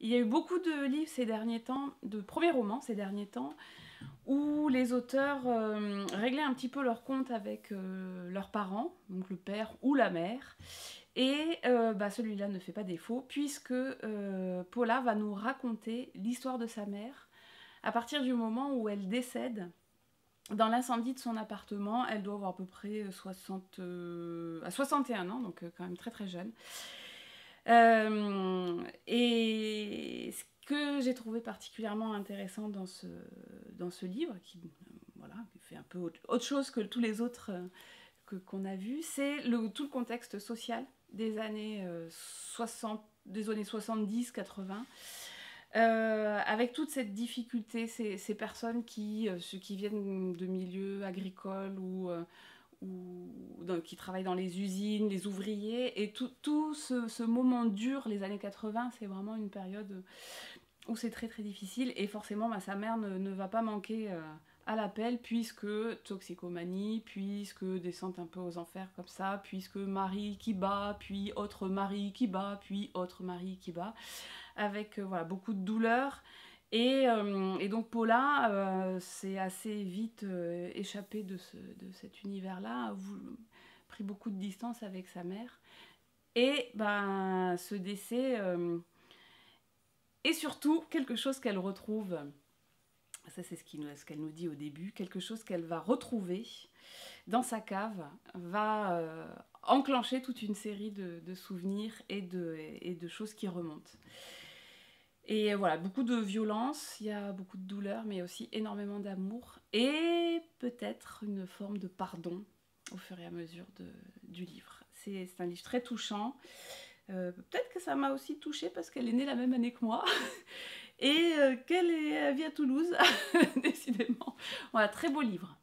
Il y a eu beaucoup de livres ces derniers temps, de premiers romans ces derniers temps, où les auteurs réglaient un petit peu leur compte avec leurs parents, donc le père ou la mère. Et celui-là ne fait pas défaut, puisque Paula va nous raconter l'histoire de sa mère à partir du moment où elle décède dans l'incendie de son appartement. Elle doit avoir à peu près 61 ans, donc quand même très très jeune. Et ce que j'ai trouvé particulièrement intéressant dans ce livre, qui fait un peu autre chose que tous les autres qu'on a vus, c'est tout le contexte social des années 60, des années 70-80. Avec toute cette difficulté, ces personnes ceux qui viennent de milieux agricoles qui travaillent dans les usines, les ouvriers, et tout ce moment dur, les années 80, c'est vraiment une période où c'est très très difficile, et forcément sa mère ne va pas manquer à l'appel, puisque toxicomanie, puisque descente un peu aux enfers comme ça, puisque mari qui bat, puis autre mari qui bat, puis autre mari qui bat, avec beaucoup de douleur. Et donc Paula s'est assez vite échappée de cet univers-là, a pris beaucoup de distance avec sa mère. Et ce décès est surtout quelque chose qu'elle retrouve, ça c'est ce qu'elle nous dit au début, quelque chose qu'elle va retrouver dans sa cave, va enclencher toute une série de souvenirs et de choses qui remontent. Et voilà, beaucoup de violence, il y a beaucoup de douleur, mais aussi énormément d'amour et peut-être une forme de pardon au fur et à mesure du livre. C'est un livre très touchant. Peut-être que ça m'a aussi touchée parce qu'elle est née la même année que moi et qu'elle vit à Toulouse, décidément. Voilà, très beau livre.